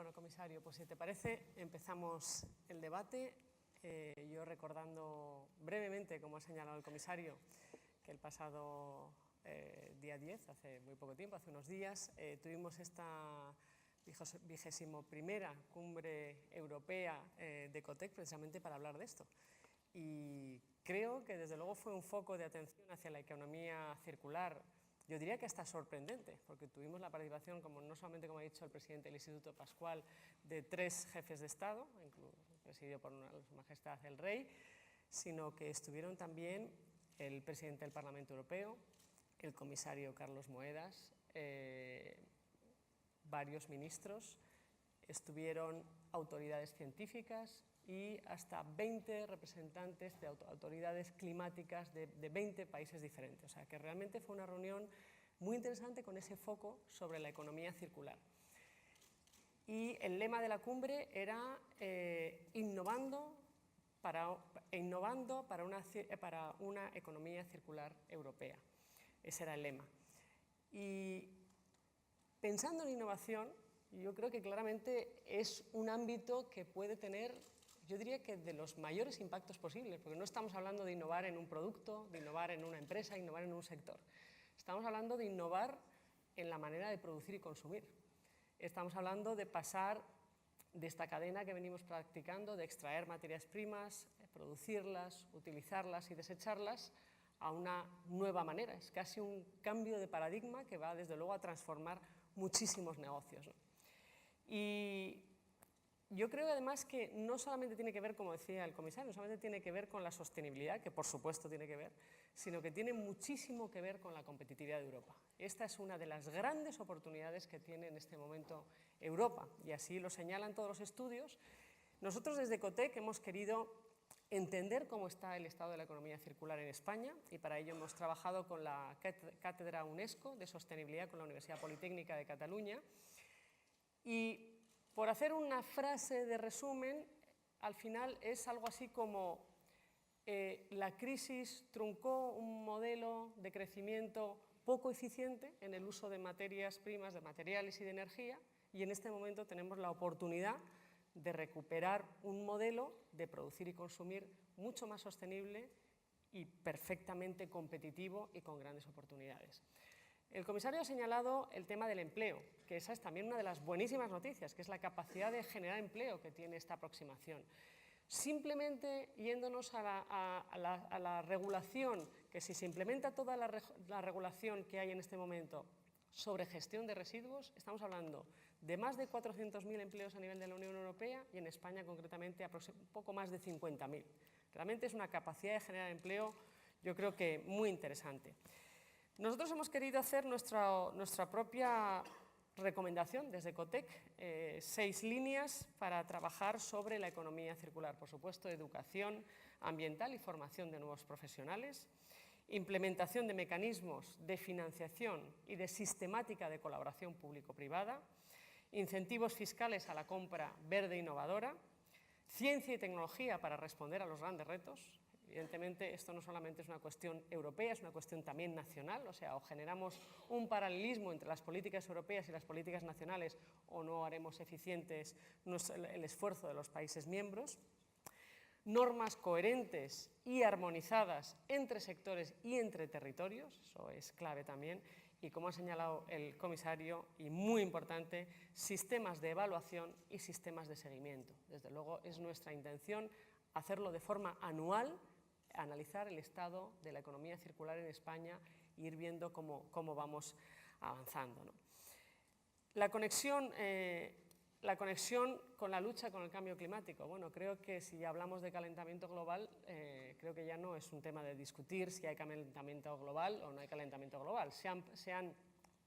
Bueno, comisario, pues si te parece, empezamos el debate. Yo recordando brevemente, como ha señalado el comisario, que el pasado día 10, hace muy poco tiempo, hace unos días, tuvimos esta 21ª cumbre europea de Ecotec precisamente para hablar de esto. Y creo que desde luego fue un foco de atención hacia la economía circular. Yo diría que hasta sorprendente, porque tuvimos la participación, no solamente, como ha dicho el presidente del Instituto Pascual, de 3 jefes de Estado, presidido por Su Majestad el Rey, sino que estuvieron también el presidente del Parlamento Europeo, el comisario Carlos Moedas, varios ministros, estuvieron autoridades científicas y hasta 20 representantes de autoridades climáticas de 20 países diferentes. O sea, que realmente fue una reunión muy interesante con ese foco sobre la economía circular. Y el lema de la cumbre era innovando para una economía circular europea. Ese era el lema. Y pensando en innovación, yo creo que claramente es un ámbito que puede tener, yo diría que de los mayores impactos posibles, porque no estamos hablando de innovar en un producto, de innovar en una empresa, innovar en un sector. Estamos hablando de innovar en la manera de producir y consumir. Estamos hablando de pasar de esta cadena que venimos practicando, de extraer materias primas, producirlas, utilizarlas y desecharlas, a una nueva manera. Es casi un cambio de paradigma que va, desde luego, a transformar muchísimos negocios, ¿no? Y yo creo además que no solamente tiene que ver, como decía el comisario, no solamente tiene que ver con la sostenibilidad, que por supuesto tiene que ver, sino que tiene muchísimo que ver con la competitividad de Europa. Esta es una de las grandes oportunidades que tiene en este momento Europa, y así lo señalan todos los estudios. Nosotros desde Ecotec hemos querido entender cómo está el estado de la economía circular en España, y para ello hemos trabajado con la Cátedra UNESCO de Sostenibilidad con la Universidad Politécnica de Cataluña. Y por hacer una frase de resumen, al final es algo así como la crisis truncó un modelo de crecimiento poco eficiente en el uso de materias primas, de materiales y de energía, y en este momento tenemos la oportunidad de recuperar un modelo de producir y consumir mucho más sostenible y perfectamente competitivo y con grandes oportunidades. El comisario ha señalado el tema del empleo, que esa es también una de las buenísimas noticias, que es la capacidad de generar empleo que tiene esta aproximación. Simplemente yéndonos a la regulación, que si se implementa toda la regulación que hay en este momento sobre gestión de residuos, estamos hablando de más de 400.000 empleos a nivel de la Unión Europea y en España concretamente un poco más de 50.000. Realmente es una capacidad de generar empleo, yo creo que muy interesante. Nosotros hemos querido hacer nuestra propia recomendación desde Ecotec, 6 líneas para trabajar sobre la economía circular. Por supuesto, educación ambiental y formación de nuevos profesionales, implementación de mecanismos de financiación y de sistemática de colaboración público-privada, incentivos fiscales a la compra verde innovadora, ciencia y tecnología para responder a los grandes retos. Evidentemente, esto no solamente es una cuestión europea, es una cuestión también nacional, o sea, o generamos un paralelismo entre las políticas europeas y las políticas nacionales o no haremos eficientes el esfuerzo de los países miembros. Normas coherentes y armonizadas entre sectores y entre territorios, eso es clave también, y como ha señalado el comisario, y muy importante, sistemas de evaluación y sistemas de seguimiento. Desde luego es nuestra intención hacerlo de forma anual, analizar el estado de la economía circular en España e ir viendo cómo vamos avanzando, ¿no? La conexión con la lucha con el cambio climático. Bueno, creo que si hablamos de calentamiento global, creo que ya no es un tema de discutir si hay calentamiento global o no hay calentamiento global.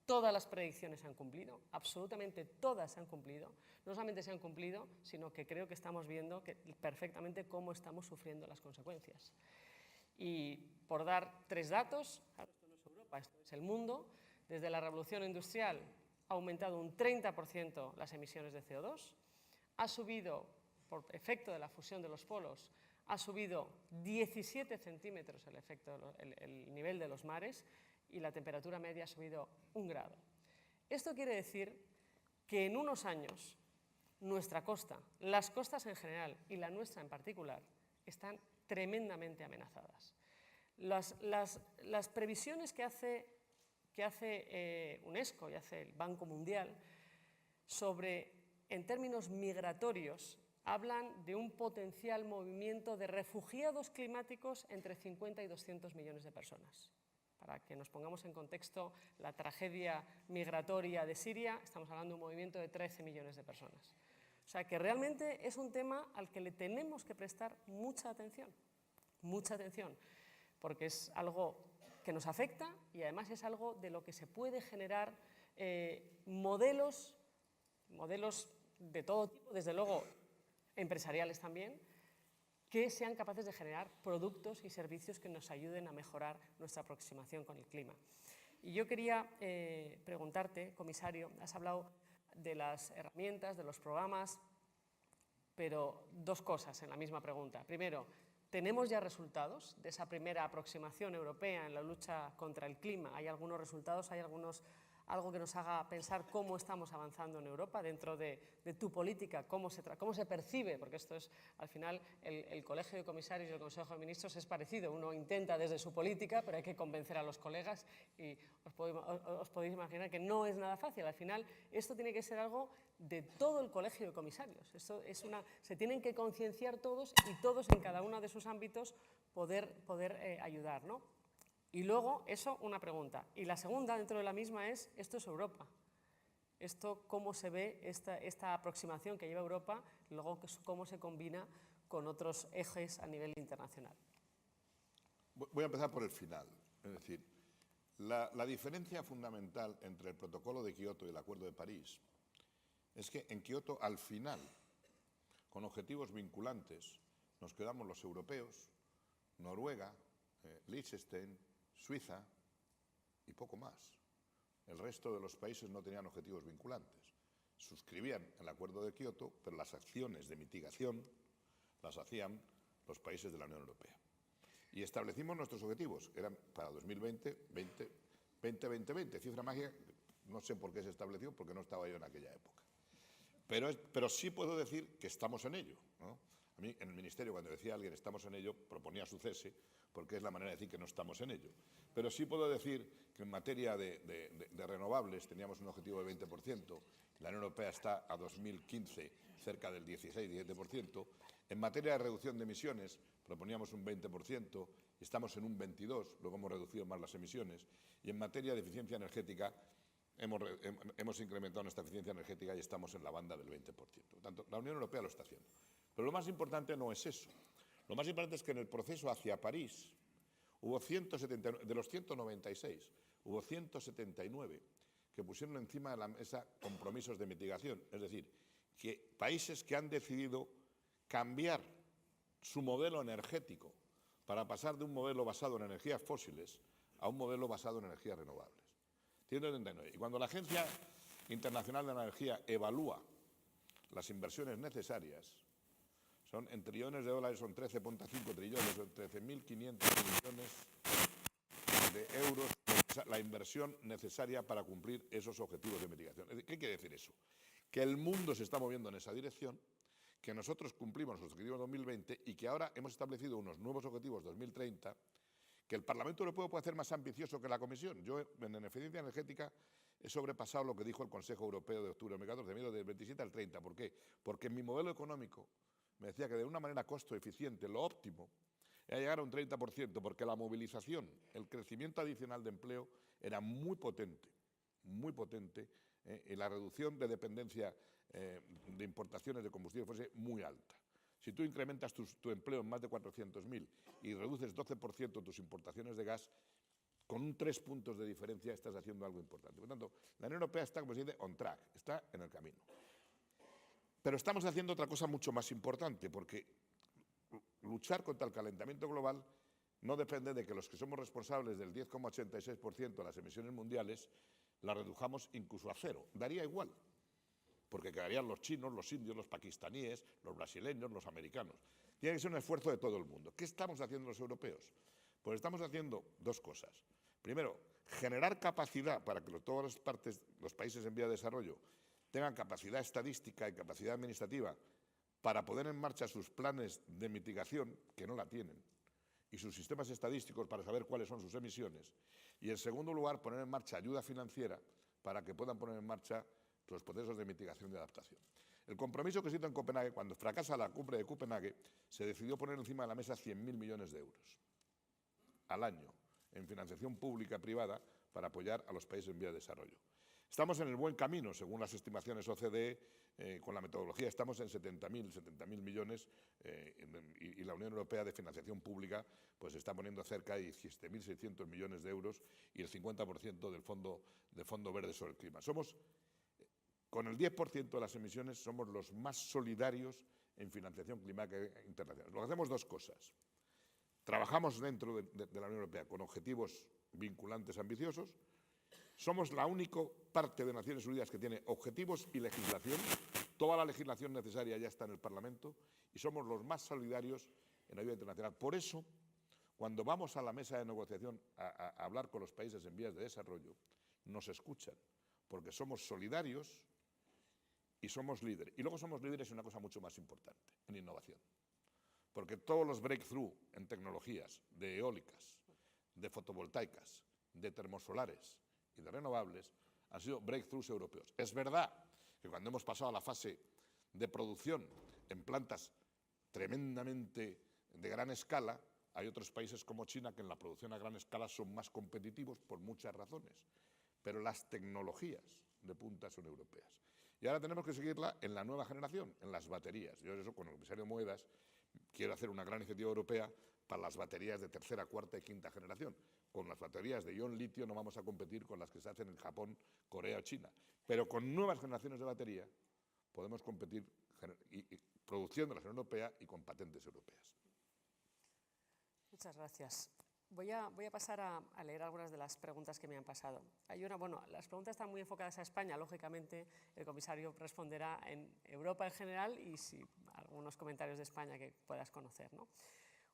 Todas las predicciones se han cumplido, absolutamente todas se han cumplido. No solamente se han cumplido, sino que creo que estamos viendo perfectamente cómo estamos sufriendo las consecuencias. Y por dar 3 datos, claro, esto no es Europa, esto es el mundo, desde la revolución industrial ha aumentado un 30% las emisiones de CO2, ha subido, por efecto de la fusión de los polos, ha subido 17 centímetros el nivel de los mares y la temperatura media ha subido 1 grado. Esto quiere decir que en unos años nuestra costa, las costas en general y la nuestra en particular, están tremendamente amenazadas. Las previsiones que hace UNESCO y hace el Banco Mundial sobre, en términos migratorios, hablan de un potencial movimiento de refugiados climáticos entre 50 y 200 millones de personas. Para que nos pongamos en contexto la tragedia migratoria de Siria, estamos hablando de un movimiento de 13 millones de personas. O sea que realmente es un tema al que le tenemos que prestar mucha atención, porque es algo que nos afecta y además es algo de lo que se puede generar modelos de todo tipo, desde luego empresariales también, que sean capaces de generar productos y servicios que nos ayuden a mejorar nuestra aproximación con el clima. Y yo quería preguntarte, comisario, has hablado de las herramientas, de los programas, pero dos cosas en la misma pregunta. Primero, ¿tenemos ya resultados de esa primera aproximación europea en la lucha contra el clima? ¿Hay algunos resultados? ¿Hay algo que nos haga pensar cómo estamos avanzando en Europa dentro de tu política, cómo se percibe? Porque esto es, al final, el Colegio de Comisarios y el Consejo de Ministros es parecido. Uno intenta desde su política, pero hay que convencer a los colegas y os podéis imaginar que no es nada fácil. Al final, esto tiene que ser algo de todo el Colegio de Comisarios. Se tienen que concienciar todos y todos en cada uno de sus ámbitos poder ayudar, ¿no? Y luego, eso, una pregunta. Y la segunda, dentro de la misma, es, esto es Europa. Esto, ¿cómo se ve esta aproximación que lleva Europa? Luego, ¿cómo se combina con otros ejes a nivel internacional? Voy a empezar por el final. Es decir, la diferencia fundamental entre el protocolo de Kioto y el Acuerdo de París es que en Kioto, al final, con objetivos vinculantes, nos quedamos los europeos, Noruega, Liechtenstein, Suiza y poco más. El resto de los países no tenían objetivos vinculantes. Suscribían el Acuerdo de Kioto, pero las acciones de mitigación las hacían los países de la Unión Europea. Y establecimos nuestros objetivos, eran para 2020, 2020, cifra mágica, no sé por qué se estableció, porque no estaba yo en aquella época. Pero sí puedo decir que estamos en ello, ¿no? A mí, en el Ministerio, cuando decía a alguien estamos en ello, proponía su cese, porque es la manera de decir que no estamos en ello. Pero sí puedo decir que en materia de renovables teníamos un objetivo del 20%, la Unión Europea está a 2015 cerca del 16-17%, en materia de reducción de emisiones proponíamos un 20%, estamos en un 22%, luego hemos reducido más las emisiones, y en materia de eficiencia energética hemos incrementado nuestra eficiencia energética y estamos en la banda del 20%. Por tanto, la Unión Europea lo está haciendo. Pero lo más importante no es eso. Lo más importante es que en el proceso hacia París hubo 179, de los 196, hubo 179 que pusieron encima de la mesa compromisos de mitigación. Es decir, que países que han decidido cambiar su modelo energético para pasar de un modelo basado en energías fósiles a un modelo basado en energías renovables. 179. Y cuando la Agencia Internacional de la Energía evalúa las inversiones necesarias, son en trillones de dólares, son 13,5 trillones, son 13.500 millones de euros la inversión necesaria para cumplir esos objetivos de mitigación. ¿Qué quiere decir eso? Que el mundo se está moviendo en esa dirección, que nosotros cumplimos los objetivos 2020 y que ahora hemos establecido unos nuevos objetivos 2030 que el Parlamento Europeo puede hacer más ambicioso que la Comisión. Yo en eficiencia energética he sobrepasado lo que dijo el Consejo Europeo de octubre de 2014, del 27 al 30. ¿Por qué? Porque en mi modelo económico me decía que de una manera costo eficiente, lo óptimo, era llegar a un 30%, porque la movilización, el crecimiento adicional de empleo era muy potente, y la reducción de dependencia de importaciones de combustibles fuese muy alta. Si tú incrementas tu empleo en más de 400.000 y reduces 12% tus importaciones de gas, con un 3 puntos de diferencia estás haciendo algo importante. Por tanto, la Unión Europea está, como se dice, on track, está en el camino. Pero estamos haciendo otra cosa mucho más importante, porque luchar contra el calentamiento global no depende de que los que somos responsables del 10,86% de las emisiones mundiales las redujamos incluso a cero. Daría igual, porque quedarían los chinos, los indios, los pakistaníes, los brasileños, los americanos. Tiene que ser un esfuerzo de todo el mundo. ¿Qué estamos haciendo los europeos? Pues estamos haciendo dos cosas. Primero, generar capacidad para que todas las partes, los países en vía de desarrollo, tengan capacidad estadística y capacidad administrativa para poner en marcha sus planes de mitigación, que no la tienen, y sus sistemas estadísticos para saber cuáles son sus emisiones. Y, en segundo lugar, poner en marcha ayuda financiera para que puedan poner en marcha los procesos de mitigación y adaptación. El compromiso que se hizo en Copenhague, cuando fracasa la cumbre de Copenhague, se decidió poner encima de la mesa 100.000 millones de euros al año en financiación pública privada para apoyar a los países en vía de desarrollo. Estamos en el buen camino, según las estimaciones OCDE, con la metodología estamos en 70.000 millones y la Unión Europea de financiación pública pues está poniendo cerca de 17.600 millones de euros y el 50% del Fondo Verde sobre el Clima. Con el 10% de las emisiones somos los más solidarios en financiación climática internacional. Lo que hacemos dos cosas. Trabajamos dentro de la Unión Europea con objetivos vinculantes ambiciosos. Somos la única parte de Naciones Unidas que tiene objetivos y legislación. Toda la legislación necesaria ya está en el Parlamento y somos los más solidarios en ayuda internacional. Por eso, cuando vamos a la mesa de negociación a hablar con los países en vías de desarrollo, nos escuchan, porque somos solidarios y somos líderes. Y luego somos líderes en una cosa mucho más importante, en innovación. Porque todos los breakthrough en tecnologías de eólicas, de fotovoltaicas, de termosolares y de renovables han sido breakthroughs europeos. Es verdad que cuando hemos pasado a la fase de producción en plantas tremendamente de gran escala, hay otros países como China que en la producción a gran escala son más competitivos por muchas razones. Pero las tecnologías de punta son europeas. Y ahora tenemos que seguirla en la nueva generación, en las baterías. Yo eso con el comisario Moedas quiero hacer una gran iniciativa europea para las baterías de tercera, cuarta y quinta generación. Con las baterías de ion litio no vamos a competir con las que se hacen en Japón, Corea o China. Pero con nuevas generaciones de batería podemos competir produciendo la Unión Europea y con patentes europeas. Muchas gracias. Voy a pasar a leer algunas de las preguntas que me han pasado. Las preguntas están muy enfocadas a España, lógicamente el comisario responderá en Europa en general y algunos comentarios de España que puedas conocer, ¿no?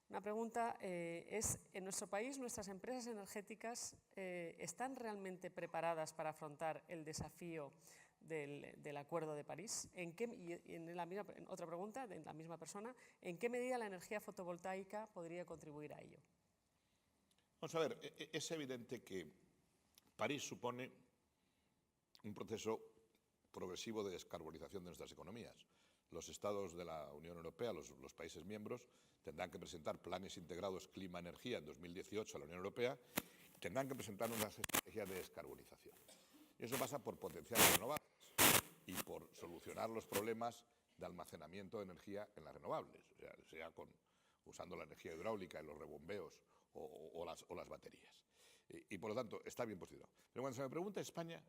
Una pregunta es, ¿en nuestro país nuestras empresas energéticas están realmente preparadas para afrontar el desafío del Acuerdo de París? Otra pregunta, de la misma persona, ¿en qué medida la energía fotovoltaica podría contribuir a ello? Vamos a ver, es evidente que París supone un proceso progresivo de descarbonización de nuestras economías. Los estados de la Unión Europea, los países miembros, tendrán que presentar planes integrados clima-energía en 2018 a la Unión Europea y tendrán que presentar unas estrategias de descarbonización. Y eso pasa por potenciar las renovables y por solucionar los problemas de almacenamiento de energía en las renovables, sea usando la energía hidráulica en los rebombeos o las baterías. Y por lo tanto, está bien posicionado. Pero cuando se me pregunta España,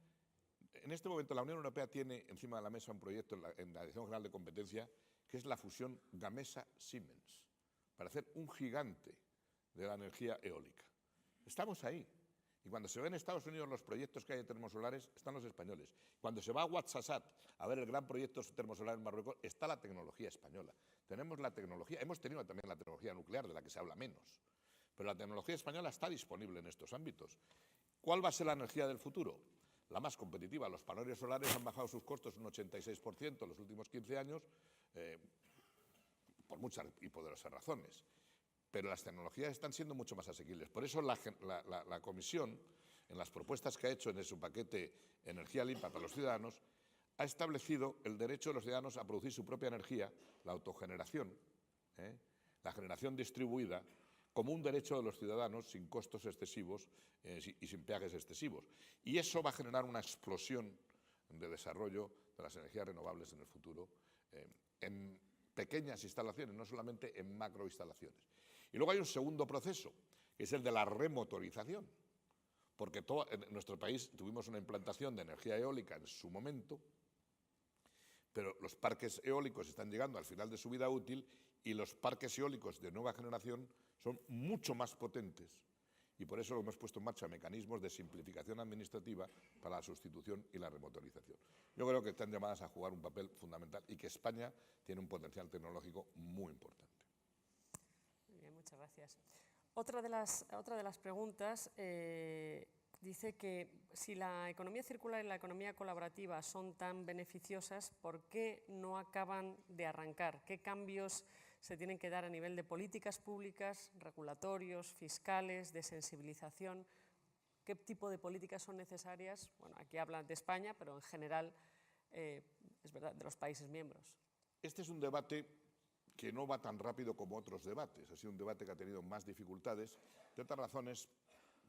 en este momento la Unión Europea tiene encima de la mesa un proyecto en la Dirección General de Competencia que es la fusión Gamesa-Siemens, para hacer un gigante de la energía eólica. Estamos ahí. Y cuando se ve en Estados Unidos los proyectos que hay de termosolares, están los españoles. Cuando se va a Ouarzazate a ver el gran proyecto termosolar en Marruecos, está la tecnología española. Tenemos la tecnología, hemos tenido también la tecnología nuclear, de la que se habla menos. Pero la tecnología española está disponible en estos ámbitos. ¿Cuál va a ser la energía del futuro? La más competitiva. Los paneles solares han bajado sus costos un 86% en los últimos 15 años, por muchas y poderosas razones. Pero las tecnologías están siendo mucho más asequibles. Por eso la Comisión, en las propuestas que ha hecho en su paquete Energía Limpia para los Ciudadanos, ha establecido el derecho de los ciudadanos a producir su propia energía, la autogeneración, la generación distribuida, como un derecho de los ciudadanos sin costos excesivos y sin peajes excesivos. Y eso va a generar una explosión de desarrollo de las energías renovables en el futuro, en pequeñas instalaciones, no solamente en macroinstalaciones. Y luego hay un segundo proceso, que es el de la remotorización, porque en nuestro país tuvimos una implantación de energía eólica en su momento, pero los parques eólicos están llegando al final de su vida útil y los parques eólicos de nueva generación son mucho más potentes y por eso hemos puesto en marcha mecanismos de simplificación administrativa para la sustitución y la remotorización. Yo creo que están llamadas a jugar un papel fundamental y que España tiene un potencial tecnológico muy importante. Muy bien, muchas gracias. Otra de las preguntas dice que si la economía circular y la economía colaborativa son tan beneficiosas, ¿por qué no acaban de arrancar? ¿Qué cambios se tienen que dar a nivel de políticas públicas, regulatorios, fiscales, de sensibilización? ¿Qué tipo de políticas son necesarias? Bueno, aquí hablan de España, pero en general, es verdad, de los países miembros. Este es un debate que no va tan rápido como otros debates. Ha sido un debate que ha tenido más dificultades, de otras razones,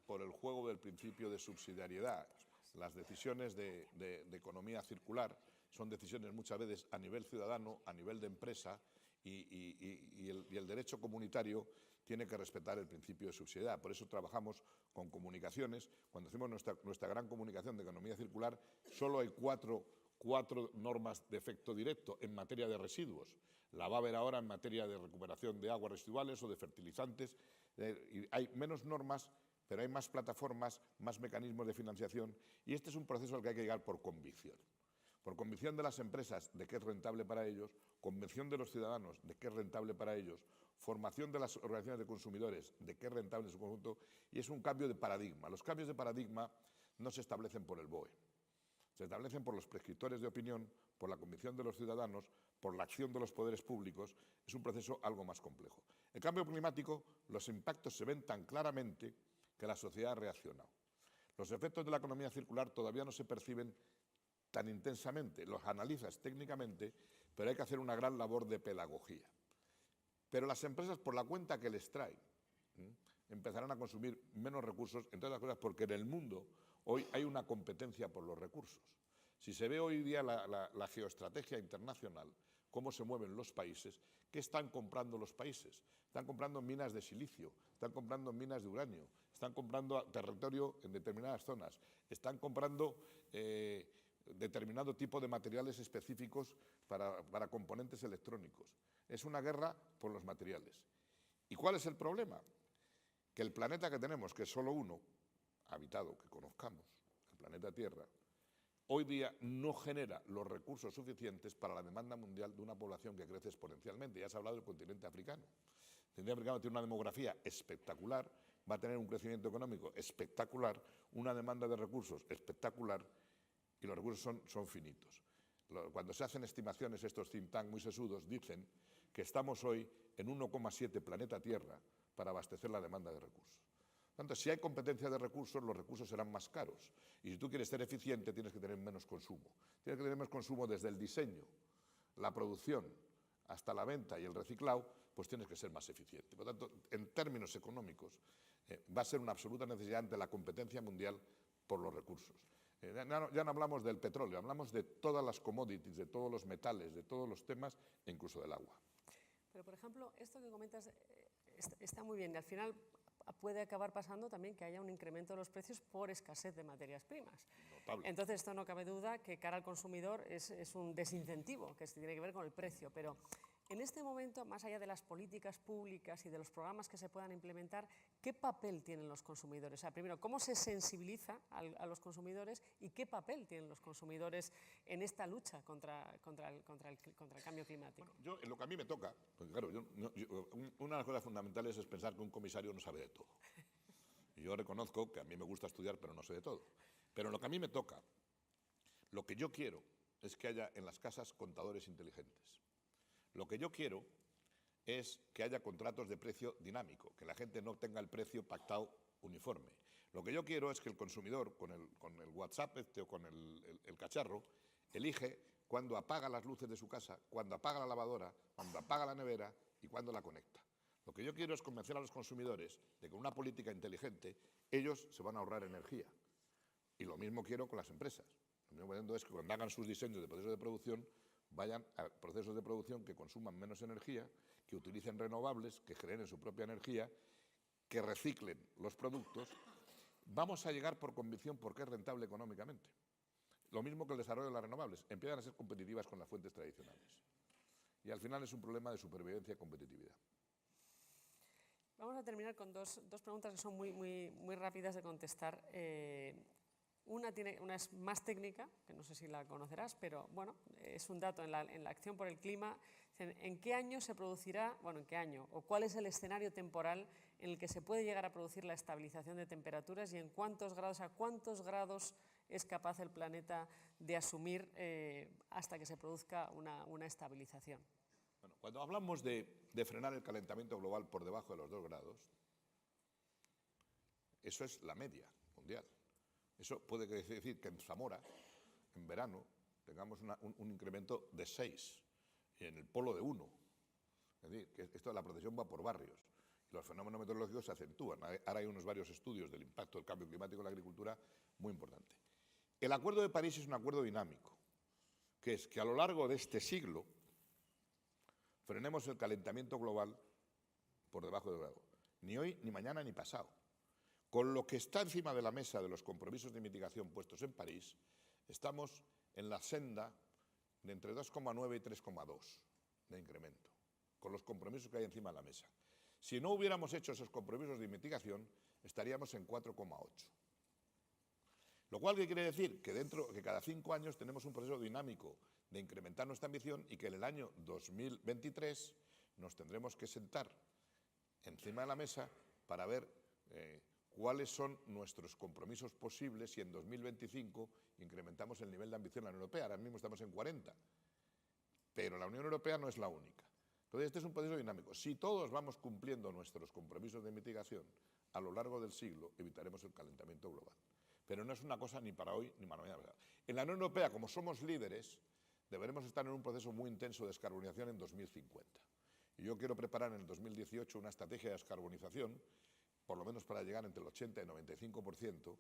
por el juego del principio de subsidiariedad. Las decisiones de economía circular son decisiones muchas veces a nivel ciudadano, a nivel de empresa, y el derecho comunitario tiene que respetar el principio de subsidiariedad. Por eso trabajamos con comunicaciones. Cuando hacemos nuestra gran comunicación de economía circular, solo hay cuatro normas de efecto directo en materia de residuos. La va a haber ahora en materia de recuperación de aguas residuales o de fertilizantes. Y hay menos normas, pero hay más plataformas, más mecanismos de financiación, y este es un proceso al que hay que llegar por convicción. Por convicción de las empresas de que es rentable para ellos, convicción de los ciudadanos de que es rentable para ellos, formación de las organizaciones de consumidores de que es rentable en su conjunto, y es un cambio de paradigma. Los cambios de paradigma no se establecen por el BOE, se establecen por los prescriptores de opinión, por la convicción de los ciudadanos, por la acción de los poderes públicos. Es un proceso algo más complejo. El cambio climático, los impactos se ven tan claramente que la sociedad ha reaccionado. Los efectos de la economía circular todavía no se perciben tan intensamente, los analizas técnicamente, pero hay que hacer una gran labor de pedagogía. Pero las empresas, por la cuenta que les traen, empezarán a consumir menos recursos, entre otras cosas porque en el mundo hoy hay una competencia por los recursos. Si se ve hoy día la geoestrategia internacional, cómo se mueven los países, ¿qué están comprando los países? Están comprando minas de silicio, están comprando minas de uranio, están comprando territorio en determinadas zonas, están comprando determinado tipo de materiales específicos para componentes electrónicos. Es una guerra por los materiales. ¿Y cuál es el problema? Que el planeta que tenemos, que es solo uno, habitado, que conozcamos, el planeta Tierra, hoy día no genera los recursos suficientes para la demanda mundial de una población que crece exponencialmente. Ya se ha hablado del continente africano. El continente africano tiene una demografía espectacular, va a tener un crecimiento económico espectacular, una demanda de recursos espectacular, y los recursos son finitos. Cuando se hacen estimaciones, estos think tank muy sesudos dicen que estamos hoy en 1,7 planeta Tierra para abastecer la demanda de recursos. Por tanto, si hay competencia de recursos, los recursos serán más caros. Y si tú quieres ser eficiente, tienes que tener menos consumo. Tienes que tener menos consumo desde el diseño, la producción, hasta la venta y el reciclado, pues tienes que ser más eficiente. Por tanto, en términos económicos, va a ser una absoluta necesidad ante la competencia mundial por los recursos. Ya no hablamos del petróleo, hablamos de todas las commodities, de todos los metales, de todos los temas, e incluso del agua. Pero, por ejemplo, esto que comentas está muy bien. Y al final puede acabar pasando también que haya un incremento de los precios por escasez de materias primas. Notable. Entonces, esto no cabe duda que cara al consumidor es un desincentivo que tiene que ver con el precio. Pero en este momento, más allá de las políticas públicas y de los programas que se puedan implementar, ¿qué papel tienen los consumidores? O sea, primero, ¿cómo se sensibiliza a los consumidores y qué papel tienen los consumidores en esta lucha contra el cambio climático? Bueno, en lo que a mí me toca, porque claro, una de las cosas fundamentales es pensar que un comisario no sabe de todo. Y yo reconozco que a mí me gusta estudiar, pero no sé de todo. Pero en lo que a mí me toca, lo que yo quiero es que haya en las casas contadores inteligentes. Lo que yo quiero es que haya contratos de precio dinámico, que la gente no tenga el precio pactado uniforme. Lo que yo quiero es que el consumidor, con el WhatsApp o con el cacharro, elige cuándo apaga las luces de su casa, cuándo apaga la lavadora, cuándo apaga la nevera y cuándo la conecta. Lo que yo quiero es convencer a los consumidores de que con una política inteligente ellos se van a ahorrar energía. Y lo mismo quiero con las empresas. Lo mismo es que cuando hagan sus diseños de procesos de producción, vayan a procesos de producción que consuman menos energía, que utilicen renovables, que generen su propia energía, que reciclen los productos. Vamos a llegar por convicción porque es rentable económicamente. Lo mismo que el desarrollo de las renovables. Empiezan a ser competitivas con las fuentes tradicionales. Y al final es un problema de supervivencia y competitividad. Vamos a terminar con dos preguntas que son muy rápidas de contestar. Una es más técnica, que no sé si la conocerás, pero bueno, es un dato en la acción por el clima. ¿En qué año se producirá, bueno, en qué año, o cuál es el escenario temporal en el que se puede llegar a producir la estabilización de temperaturas y en cuántos grados, a cuántos grados es capaz el planeta de asumir hasta que se produzca una estabilización? Bueno, cuando hablamos de frenar el calentamiento global por debajo de los 2 grados, eso es la media mundial. Eso puede decir que en Zamora, en verano, tengamos un incremento de 6 y en el polo de 1. Es decir, que esto de la protección va por barrios y los fenómenos meteorológicos se acentúan. Ahora hay varios estudios del impacto del cambio climático en la agricultura muy importante. El Acuerdo de París es un acuerdo dinámico, que es que a lo largo de este siglo frenemos el calentamiento global por debajo de 2 grados. Ni hoy, ni mañana, ni pasado. Con lo que está encima de la mesa de los compromisos de mitigación puestos en París, estamos en la senda de entre 2,9 y 3,2 de incremento, con los compromisos que hay encima de la mesa. Si no hubiéramos hecho esos compromisos de mitigación, estaríamos en 4,8. Lo cual, ¿qué quiere decir? Que cada 5 años tenemos un proceso dinámico de incrementar nuestra ambición y que en el año 2023 nos tendremos que sentar encima de la mesa para ver cuáles son nuestros compromisos posibles si en 2025 incrementamos el nivel de ambición de la Unión Europea. Ahora mismo estamos en 40, pero la Unión Europea no es la única. Entonces, este es un proceso dinámico. Si todos vamos cumpliendo nuestros compromisos de mitigación a lo largo del siglo, evitaremos el calentamiento global. Pero no es una cosa ni para hoy ni para mañana. En la Unión Europea, como somos líderes, deberemos estar en un proceso muy intenso de descarbonización en 2050. Y yo quiero preparar en el 2018 una estrategia de descarbonización, por lo menos para llegar entre el 80 y el 95%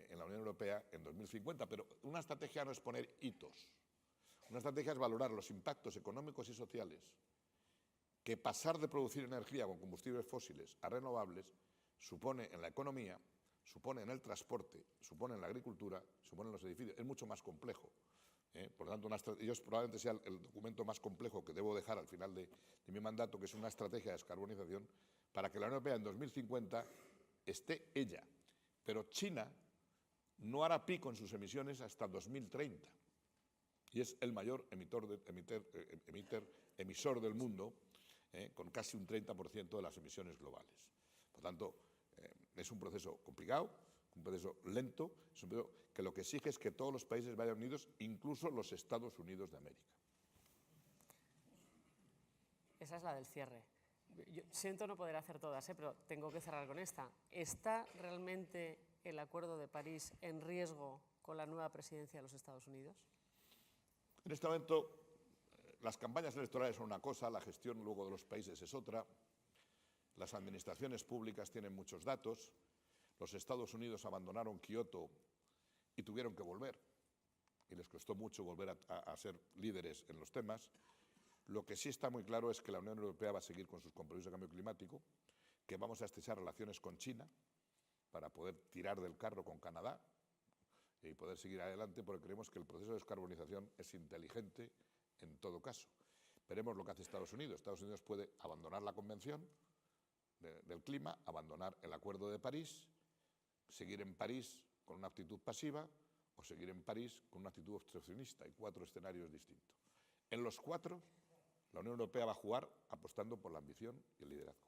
en la Unión Europea en 2050. Pero una estrategia no es poner hitos. Una estrategia es valorar los impactos económicos y sociales que pasar de producir energía con combustibles fósiles a renovables supone en la economía, supone en el transporte, supone en la agricultura, supone en los edificios. Es mucho más complejo. Por lo tanto, ellos probablemente sea el documento más complejo que debo dejar al final de mi mandato, que es una estrategia de descarbonización para que la Unión Europea en 2050 esté ella. Pero China no hará pico en sus emisiones hasta 2030 y es el mayor emisor del mundo, con casi un 30% de las emisiones globales. Por tanto, es un proceso complicado, un proceso lento, es un proceso que lo que exige es que todos los países vayan unidos, incluso los Estados Unidos de América. Esa es la del cierre. Yo siento no poder hacer todas, pero tengo que cerrar con esta. ¿Está realmente el Acuerdo de París en riesgo con la nueva presidencia de los Estados Unidos? En este momento, las campañas electorales son una cosa, la gestión luego de los países es otra. Las administraciones públicas tienen muchos datos. Los Estados Unidos abandonaron Kioto y tuvieron que volver. Y les costó mucho volver a ser líderes en los temas. Lo que sí está muy claro es que la Unión Europea va a seguir con sus compromisos de cambio climático, que vamos a estrechar relaciones con China para poder tirar del carro con Canadá y poder seguir adelante, porque creemos que el proceso de descarbonización es inteligente en todo caso. Veremos lo que hace Estados Unidos. Estados Unidos puede abandonar la Convención del Clima, abandonar el Acuerdo de París, seguir en París con una actitud pasiva o seguir en París con una actitud obstruccionista. Hay 4 escenarios distintos. En los 4, la Unión Europea va a jugar apostando por la ambición y el liderazgo.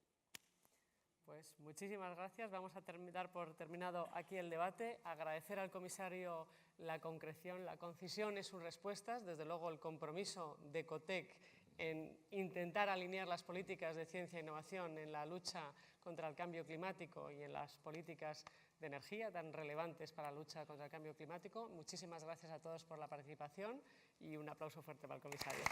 Pues muchísimas gracias. Vamos a dar por terminado aquí el debate. Agradecer al comisario la concreción, la concisión en sus respuestas. Desde luego, el compromiso de Ecotec en intentar alinear las políticas de ciencia e innovación en la lucha contra el cambio climático y en las políticas de energía tan relevantes para la lucha contra el cambio climático. Muchísimas gracias a todos por la participación y un aplauso fuerte para el comisario.